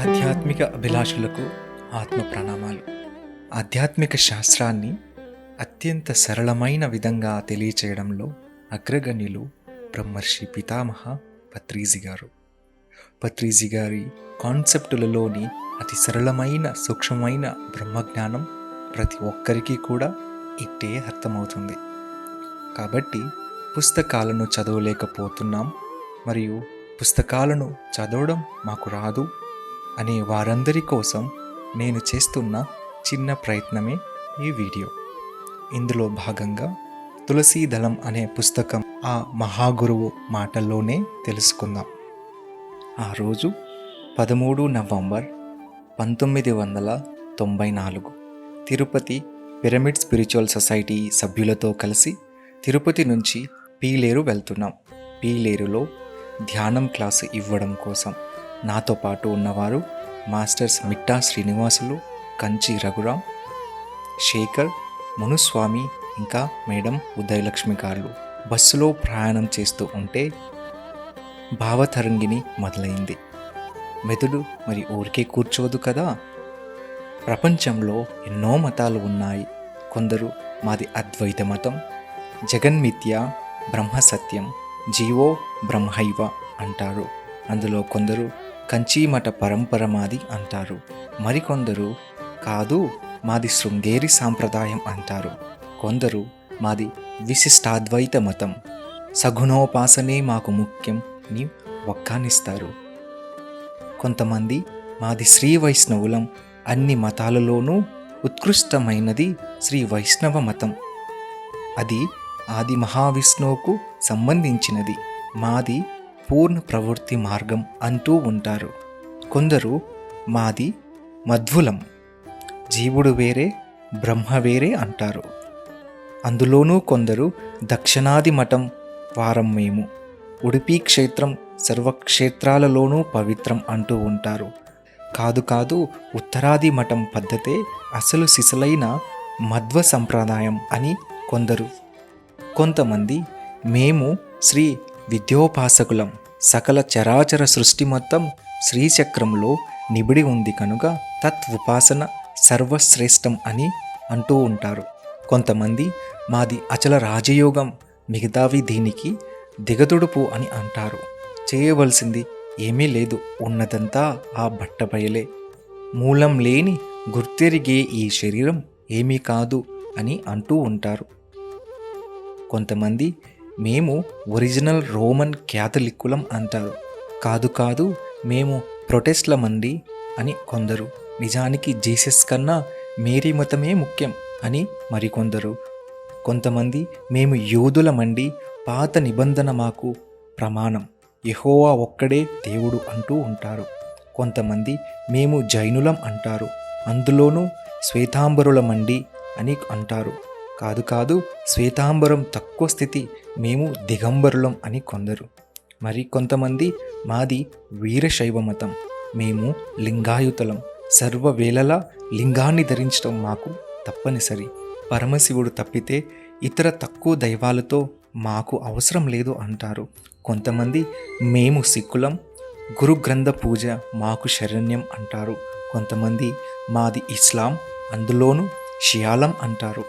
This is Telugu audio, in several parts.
ఆధ్యాత్మిక అభిలాషులకు ఆత్మ ప్రణామాలు. ఆధ్యాత్మిక శాస్త్రాన్ని అత్యంత సరళమైన విధంగా తెలియచేయడంలో అగ్రగణ్యులు బ్రహ్మర్షి పితామహ పత్రిజీ గారు. పత్రిజీ గారి కాన్సెప్టులలోని అతి సరళమైన సూక్ష్మమైన బ్రహ్మజ్ఞానం ప్రతి ఒక్కరికి కూడా ఇట్టే అర్థమవుతుంది. కాబట్టి పుస్తకాలను చదవలేకపోతున్నాం మరియు పుస్తకాలను చదవడం మాకు రాదు అనే వారందరి కోసం నేను చేస్తున్న చిన్న ప్రయత్నమే ఈ వీడియో. ఇందులో భాగంగా తులసీదళం అనే పుస్తకం ఆ మహాగురువు మాటల్లోనే తెలుసుకుందాం. ఆ రోజు 13 November 1994 Tirupati pyramid spiritual society సభ్యులతో కలిసి తిరుపతి నుంచి పీలేరు వెళ్తున్నాం. పీలేరులో ధ్యానం క్లాసు ఇవ్వడం కోసం నాతో పాటు ఉన్నవారు మాస్టర్స్ మిట్టా శ్రీనివాసులు, కంచి రఘురాం, శేఖర్, మునుస్వామి ఇంకా మేడం ఉదయలక్ష్మి గారు. బస్సులో ప్రయాణం చేస్తూ ఉంటే భావతరంగిణి మొదలైంది. మెదడు మరి ఊరికే కూర్చోదు కదా. ప్రపంచంలో ఎన్నో మతాలు ఉన్నాయి. కొందరు మాది అద్వైత మతం, జగన్మిథ్య, బ్రహ్మ సత్యం, జీవో బ్రహ్మైవ అంటారు. అందులో కొందరు కంచీమఠ పరంపర మాది అంటారు. మరికొందరు కాదు మాది శృంగేరి సాంప్రదాయం అంటారు. కొందరు మాది విశిష్టాద్వైత మతం, సగుణోపాసనే మాకు ముఖ్యం అని వక్కానిస్తారు. కొంతమంది మాది శ్రీ వైష్ణవులం, అన్ని మతాలలోనూ ఉత్కృష్టమైనది శ్రీ వైష్ణవ మతం, అది ఆది మహావిష్ణువుకు సంబంధించినది, మాది పూర్ణ ప్రవృత్తి మార్గం అంటూ ఉంటారు. కొందరు మాది మధ్వులం, జీవుడు వేరే బ్రహ్మ వేరే అంటారు. అందులోనూ కొందరు దక్షిణాది మఠం వారం మేము, ఉడిపి క్షేత్రం సర్వక్షేత్రాలలోనూ పవిత్రం అంటూ ఉంటారు. కాదు ఉత్తరాది మఠం పద్ధతే అసలు సిసలైన మధ్వ సంప్రదాయం అని కొందరు. కొంతమంది మేము శ్రీ విద్యోపాసకులం, సకల చరాచర సృష్టి మొత్తం శ్రీచక్రంలో నిబిడి ఉంది కనుక తత్ ఉపాసన సర్వశ్రేష్టం అని అంటూ ఉంటారు. కొంతమంది మాది అచల రాజయోగం, మిగతావి దీనికి దిగదుడుపు అని అంటారు. చేయవలసింది ఏమీ లేదు, ఉన్నదంతా ఆ బట్టబయలే, మూలం లేని గుర్తెరిగే ఈ శరీరం ఏమీ కాదు అని అంటూ ఉంటారు. కొంతమంది మేము ఒరిజినల్ రోమన్ క్యాథలిక్కులం అంటారు. కాదు మేము ప్రొటెస్ట్లమండి అని కొందరు. నిజానికి జీసస్ కన్నా మేరీ మతమే ముఖ్యం అని మరికొందరు. కొంతమంది మేము యూదులమండి, పాత నిబంధన మాకు ప్రమాణం, యెహోవా ఒక్కడే దేవుడు అంటూ ఉంటారు. కొంతమంది మేము జైనులం అంటారు, అందులోనూ శ్వేతాంబరులమండి అని అంటారు. కాదు శ్వేతాంబరం తక్కువ స్థితి, మేము దిగంబరులం అని కొందరు. మరి కొంతమంది మాది వీరశైవ మతం, మేము లింగాయుతలం, సర్వవేళలా లింగాన్ని ధరించడం మాకు తప్పనిసరి, పరమశివుడు తప్పితే ఇతర తక్కువ దైవాలతో మాకు అవసరం లేదు అంటారు. కొంతమంది మేము సిక్కులం, గురుగ్రంథ పూజ మాకు శరణ్యం అంటారు. కొంతమంది మాది ఇస్లాం, అందులోనూ షియాలం అంటారు.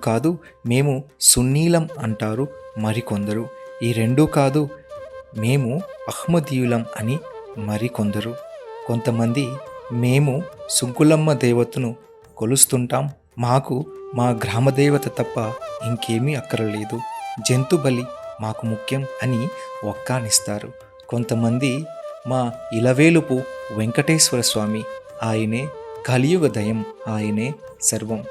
కాదు మేము సున్నీలం అంటారు మరికొందరు. ఈ రెండూ కాదు, మేము అహ్మదీయులం అని మరికొందరు. కొంతమంది మేము సుంకులమ్మ దేవతను కొలుస్తుంటాం, మాకు మా గ్రామదేవత తప్ప ఇంకేమీ అక్కరలేదు, జంతు బలి మాకు ముఖ్యం అని వక్కానిస్తారు. కొంతమంది మా ఇలవేలుపు వెంకటేశ్వర స్వామి, ఆయనే కలియుగ దయం, ఆయనే సర్వం,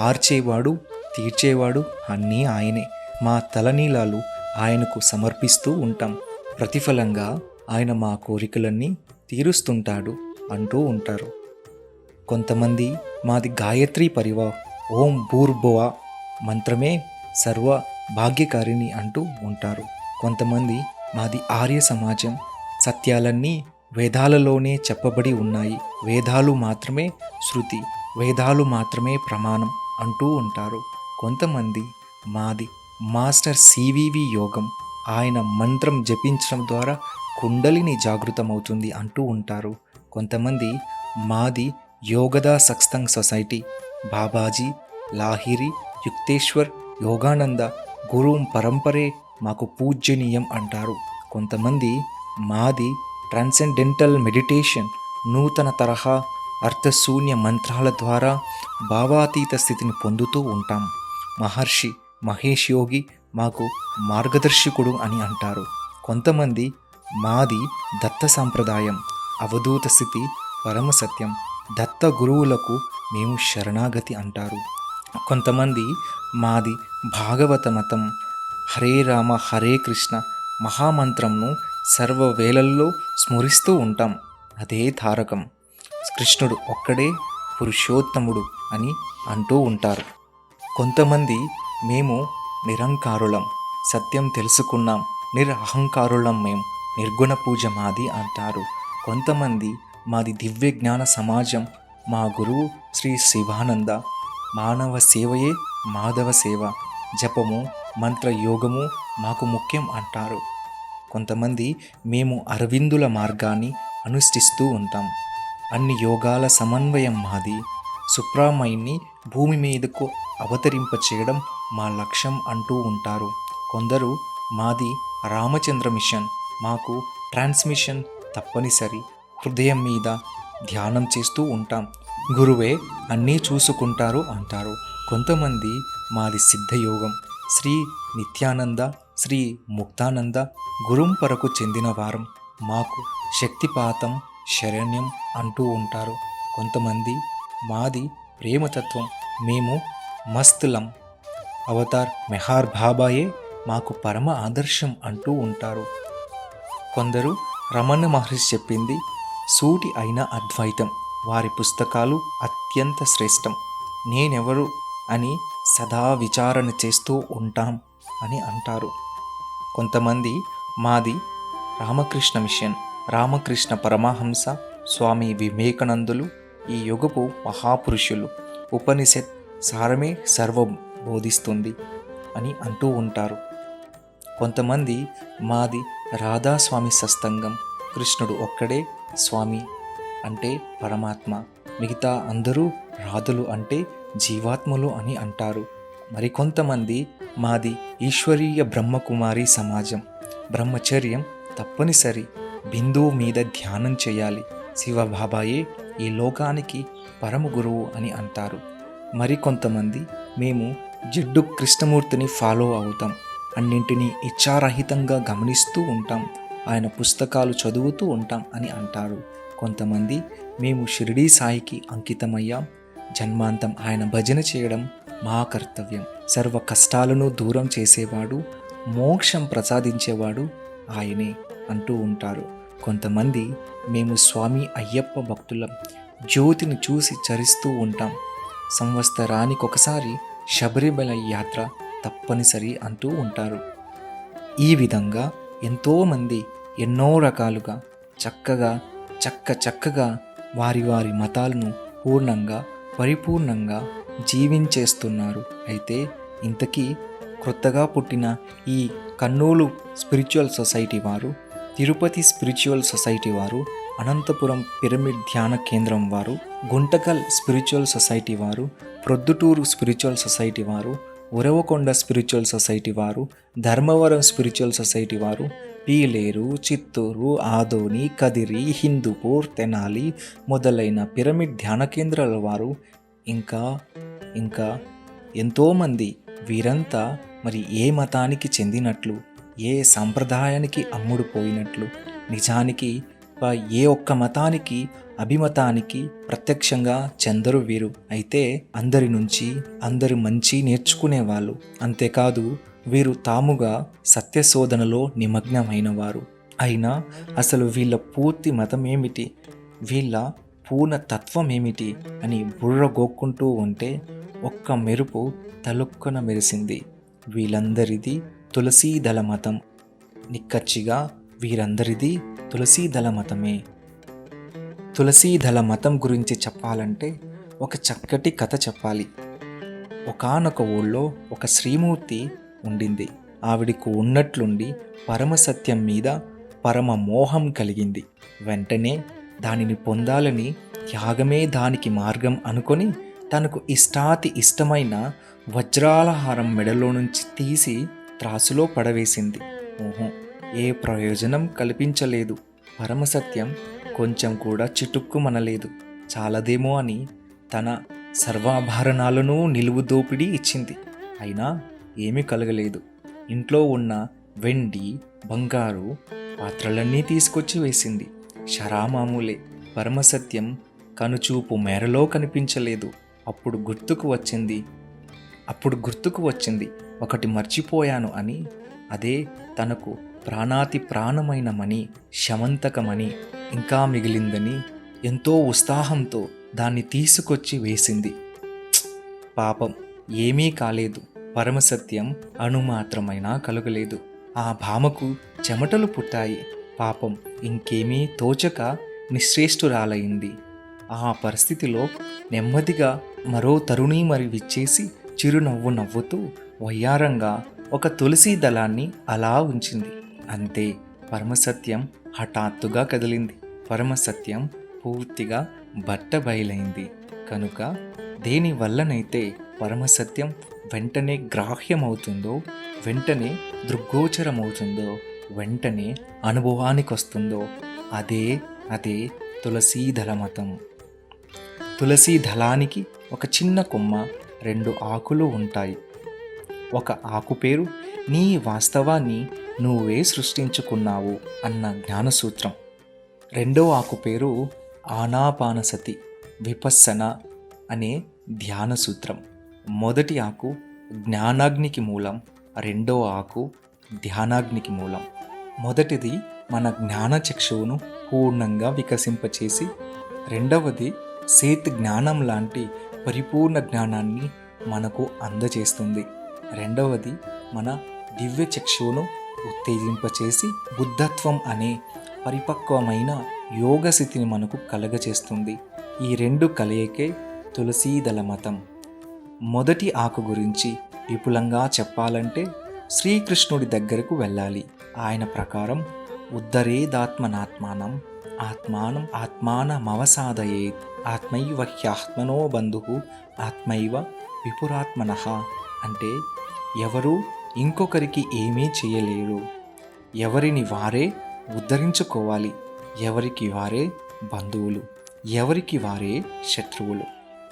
ఆర్చేవాడు తీర్చేవాడు అన్నీ ఆయనే, మా తలనీలాలు ఆయనకు సమర్పిస్తూ ఉంటాం, ప్రతిఫలంగా ఆయన మా కోరికలన్నీ తీరుస్తుంటాడు అంటూ ఉంటారు. కొంతమంది మాది గాయత్రి పరివార్, ఓం భూర్భువ మంత్రమే సర్వ భాగ్యకారిణి అంటూ ఉంటారు. కొంతమంది మాది ఆర్య సమాజం, సత్యాలన్నీ వేదాలలోనే చెప్పబడి ఉన్నాయి. వేదాలు మాత్రమే శృతి, వేదాలు మాత్రమే ప్రమాణం అంటూ ఉంటారు. కొంతమంది మాది మాస్టర్ సివివి యోగం, ఆయన మంత్రం జపించడం ద్వారా కుండలిని జాగృతమవుతుంది అంటూ ఉంటారు. కొంతమంది మాది యోగదా సత్సంగ్ సొసైటీ, బాబాజీ, లాహిరి, యుక్తేశ్వర్, యోగానంద గురు పరంపరే మాకు పూజ్యనీయం అంటారు. కొంతమంది మాది ట్రాన్సెండెంటల్ మెడిటేషన్, నూతన తరహా అర్థశూన్య మంత్రాల ద్వారా భావాతీత స్థితిని పొందుతూ ఉంటాం. మహర్షి మహేష్ యోగి మాకు మార్గదర్శకుడు అని అంటారు. కొంతమంది మాది దత్త సాంప్రదాయం, అవధూత స్థితి, పరమ సత్యం, దత్త గురువులకు మేము శరణాగతి అంటారు. కొంతమంది మాది భాగవత మతం, హరే రామ హరే కృష్ణ మహామంత్రంను సర్వవేళల్లో స్మరిస్తూ ఉంటాం. అదే తారకం. కృష్ణుడు ఒక్కడే పురుషోత్తముడు అని అంటూ ఉంటారు. కొంతమంది మేము నిరంకారులం, సత్యం తెలుసుకున్నాం, నిరహంకారులం, మేము నిర్గుణ పూజ మాది అంటారు. కొంతమంది మాది దివ్య జ్ఞాన సమాజం, మా గురువు శ్రీ శివానంద, మానవ సేవయే మాధవ సేవ, జపము మంత్రయోగము మాకు ముఖ్యం అంటారు. కొంతమంది మేము అరవిందుల మార్గాన్ని అనుష్ఠిస్తూ ఉంటాం. అన్ని యోగాల సమన్వయం మాది, సుప్రామైన్ని భూమి మీదకు అవతరింపచేయడం మా లక్ష్యం అంటూ ఉంటారు. కొందరు మాది రామచంద్ర మిషన్, మాకు ట్రాన్స్మిషన్ తప్పనిసరి, హృదయం మీద ధ్యానం చేస్తూ ఉంటాం, గురువే అన్నీ చూసుకుంటారు అంటారు. కొంతమంది మాది సిద్ధయోగం, శ్రీ నిత్యానంద, శ్రీ ముక్తానంద గురుంపరకు చెందిన వారం, మాకు శక్తిపాతం శరణ్యం అంటూ ఉంటారు. కొంతమంది మాది ప్రేమతత్వం, మేము మస్తులం, అవతార్ మెహార్ బాబాయే మాకు పరమ ఆదర్శం అంటూ ఉంటారు. కొందరు రమణ మహర్షి చెప్పింది సూటి అయిన అద్వైతం, వారి పుస్తకాలు అత్యంత శ్రేష్టం, నేనెవరు అని సదా విచారణ చేస్తూ ఉంటాం అని అంటారు. కొంతమంది మాది రామకృష్ణ మిషన్, రామకృష్ణ పరమహంస, స్వామి వివేకానందులు ఈ యుగపు మహాపురుషులు, ఉపనిషత్ సారమే సర్వం బోధిస్తుంది అని అంటూ ఉంటారు. కొంతమంది మాది రాధాస్వామి సత్సంగం, కృష్ణుడు ఒక్కడే స్వామి అంటే పరమాత్మ, మిగతా అందరూ రాధులు అంటే జీవాత్మలు అని అంటారు. మరికొంతమంది మాది ఈశ్వరీయ బ్రహ్మకుమారి సమాజం, బ్రహ్మచర్యం తప్పనిసరి, బిందువు మీద ధ్యానం చేయాలి, శివబాబాయే ఈ లోకానికి పరమ గురువు అని అంటారు. మరికొంతమంది మేము జిడ్డు కృష్ణమూర్తిని ఫాలో అవుతాం, అన్నింటినీ ఇచ్ఛారహితంగా గమనిస్తూ ఉంటాం, ఆయన పుస్తకాలు చదువుతూ ఉంటాం అని అంటారు. కొంతమంది మేము షిరిడీ సాయికి అంకితమయ్యాం, జన్మాంతం ఆయన భజన చేయడం మా కర్తవ్యం, సర్వ కష్టాలను దూరం చేసేవాడు, మోక్షం ప్రసాదించేవాడు ఆయనే అంటూ ఉంటారు. కొంతమంది మేము స్వామి అయ్యప్ప భక్తులం, జ్యోతిని చూసి చరిస్తూ ఉంటాం, సంవత్సరానికి ఒకసారి శబరిమల యాత్ర తప్పనిసరి అంటూ ఉంటారు. ఈ విధంగా ఎంతోమంది ఎన్నో రకాలుగా చక్కగా వారి వారి మతాలను పూర్ణంగా పరిపూర్ణంగా జీవించేస్తున్నారు. అయితే ఇంతకీ క్రొత్తగా పుట్టిన ఈ కర్నూలు స్పిరిచువల్ సొసైటీ వారు, తిరుపతి స్పిరిచువల్ సొసైటీ వారు, అనంతపురం పిరమిడ్ ధ్యాన కేంద్రం వారు, గుంటకల్ స్పిరిచువల్ సొసైటీ వారు, ప్రొద్దుటూరు స్పిరిచువల్ సొసైటీ వారు, ఉరవకొండ స్పిరిచువల్ సొసైటీ వారు, ధర్మవరం స్పిరిచువల్ సొసైటీ వారు, పీలేరు, చిత్తూరు, ఆదోని, కదిరి, హిందూపూర్, తెనాలి మొదలైన పిరమిడ్ ధ్యాన కేంద్రాల వారు ఇంకా ఎంతోమంది, వీరంతా మరి ఏ మతానికి చెందినట్లు, ఏ సంప్రదాయానికి అమ్ముడుపోయినట్లు, నిజానికి ఏ ఒక్క మతానికి అభిమతానికి ప్రత్యక్షంగా చెందరు వీరు. అయితే అందరి నుంచి అందరు మంచి నేర్చుకునేవాళ్ళు. అంతేకాదు వీరు తాముగా సత్యశోధనలో నిమగ్నమైన వారు. అయినా అసలు వీళ్ళ పూర్తి మతం ఏమిటి, వీళ్ళ పూర్ణ తత్వం ఏమిటి అని బుర్రగోక్కుంటూ ఉంటే ఒక్క మెరుపు తలుక్కున మెరిసింది. వీళ్ళందరిది తులసీదళ మతం. నిక్కచ్చిగా వీరందరిది తులసీదళ మతమే. తులసీదళ మతం గురించి చెప్పాలంటే ఒక చక్కటి కథ చెప్పాలి. ఒకానొక ఊళ్ళో ఒక శ్రీమూర్తి ఉండింది. ఆవిడకు ఉన్నట్లుండి పరమసత్యం మీద పరమ మోహం కలిగింది. వెంటనే దానిని పొందాలని త్యాగమే దానికి మార్గం అనుకొని తనకు ఇష్టమైన వజ్రాల హారం మెడలో నుంచి తీసి త్రాసులో పడవేసింది. ఓహో, ఏ ప్రయోజనం కల్పించలేదు. పరమసత్యం కొంచెం కూడా చిటుక్కుమనలేదు. చాలదేమో అని తన సర్వాభరణాలను నిలువు దోపిడీ ఇచ్చింది. అయినా ఏమీ కలగలేదు. ఇంట్లో ఉన్న వెండి, బంగారు పాత్రలన్నీ తీసుకొచ్చి వేసింది. షరామామూలే. పరమసత్యం కనుచూపు మేరలో కనిపించలేదు. అప్పుడు గుర్తుకు వచ్చింది ఒకటి మర్చిపోయాను అని. అదే తనకు ప్రాణాతి ప్రాణమైన మణి, శమంతకమణి ఇంకా మిగిలిందని ఎంతో ఉత్సాహంతో దాన్ని తీసుకొచ్చి వేసింది. పాపం, ఏమీ కాలేదు. పరమసత్యం అణుమాత్రమైనా కలగలేదు. ఆ భామకు చెమటలు పుట్టాయి. పాపం, ఇంకేమీ తోచక నిశ్చేష్టురాలైంది. ఆ పరిస్థితిలో నెమ్మదిగా మరో తరుణీమణి విచ్చేసి చిరునవ్వు నవ్వుతూ వయ్యారంగా ఒక తులసీ దళాన్ని అలా ఉంచింది. అంతే, పరమసత్యం హఠాత్తుగా కదిలింది. పరమసత్యం పూర్తిగా బట్టబయలైంది. కనుక దేనివల్లనైతే పరమసత్యం వెంటనే గ్రాహ్యమవుతుందో, వెంటనే దృగ్గోచరమవుతుందో, వెంటనే అనుభవానికి వస్తుందో అదే తులసీదళ మతం. తులసీ దళానికి ఒక చిన్న కొమ్మ, 2 ఆకులు ఉంటాయి. ఒక ఆకు పేరు నీ వాస్తవాన్ని నువ్వే సృష్టించుకున్నావు అన్న జ్ఞానసూత్రం. రెండో ఆకు పేరు ఆనాపానసతి విపస్సన అనే ధ్యాన సూత్రం. మొదటి ఆకు జ్ఞానాగ్నికి మూలం, రెండో ఆకు ధ్యానాగ్నికి మూలం. మొదటిది మన జ్ఞానచక్షువును పూర్ణంగా వికసింపచేసి, రెండవది సేత్ జ్ఞానం లాంటి పరిపూర్ణ జ్ఞానాన్ని మనకు అందజేస్తుంది. రెండవది మన దివ్య చక్షువును ఉత్తేజింపచేసి బుద్ధత్వం అనే పరిపక్వమైన యోగ స్థితిని మనకు కలగచేస్తుంది. ఈ 2 కలయికే తులసీదళ మతం. మొదటి ఆకు గురించి విపులంగా చెప్పాలంటే శ్రీకృష్ణుడి దగ్గరకు వెళ్ళాలి. ఆయన ప్రకారం ఉద్ధరేదాత్మనాత్మానం ఆత్మానమవసాదయేత్ ఆత్మైవ హ్యాత్మనో బంధుః ఆత్మైవ విపురాత్మనః. అంటే ఎవరు ఇంకొకరికి ఏమీ చేయలేరు. ఎవరిని వారే ఉద్ధరించుకోవాలి. ఎవరికి వారే బంధువులు, ఎవరికి వారే శత్రువులు,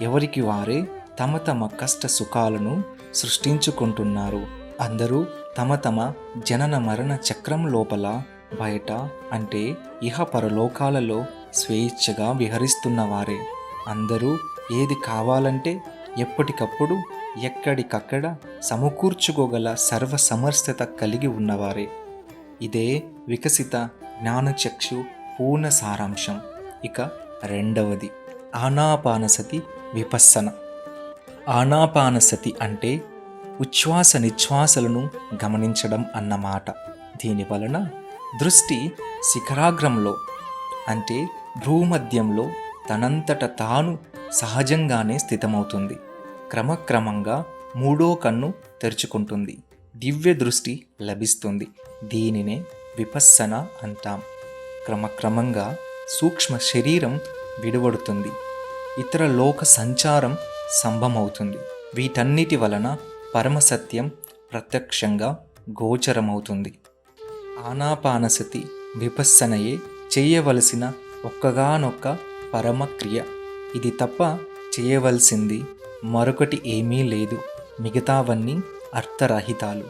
ఎవరికి వారే తమ కష్ట సుఖాలను సృష్టించుకుంటున్నారు. అందరూ తమ జనన మరణ చక్రం లోపల, బయట అంటే ఇహ పరలోకాలలో స్వేచ్ఛగా విహరిస్తున్నవారే. అందరూ ఏది కావాలంటే ఎప్పటికప్పుడు ఎక్కడికక్కడ సమకూర్చుకోగల సర్వసమర్థత కలిగి ఉన్నవారే. ఇదే వికసిత జ్ఞానచక్షు పూర్ణ సారాంశం. ఇక రెండవది ఆనాపానసతి విపస్సన. ఆనాపానసతి అంటే ఉచ్ఛ్వాస నిశ్వాసలను గమనించడం అన్నమాట. దీని వలన దృష్టి శిఖరాగ్రంలో అంటే భూమధ్యంలో తనంతట తాను సహజంగానే స్థితమవుతుంది. క్రమక్రమంగా 3వ కన్ను తెరుచుకుంటుంది. దివ్య దృష్టి లభిస్తుంది. దీనినే విపస్సన అంటాం. క్రమక్రమంగా సూక్ష్మ శరీరం విడవడుతుంది. ఇతర లోక సంచారం సంభవమవుతుంది. వీటన్నిటి వలన పరమసత్యం ప్రత్యక్షంగా గోచరమవుతుంది. ఆనాపానసతి విపస్సనయే చేయవలసిన ఒక్కగానొక్క పరమక్రియ. ఇది తప్ప చేయవలసింది మరొకటి ఏమీ లేదు. మిగతావన్నీ అర్థరహితాలు.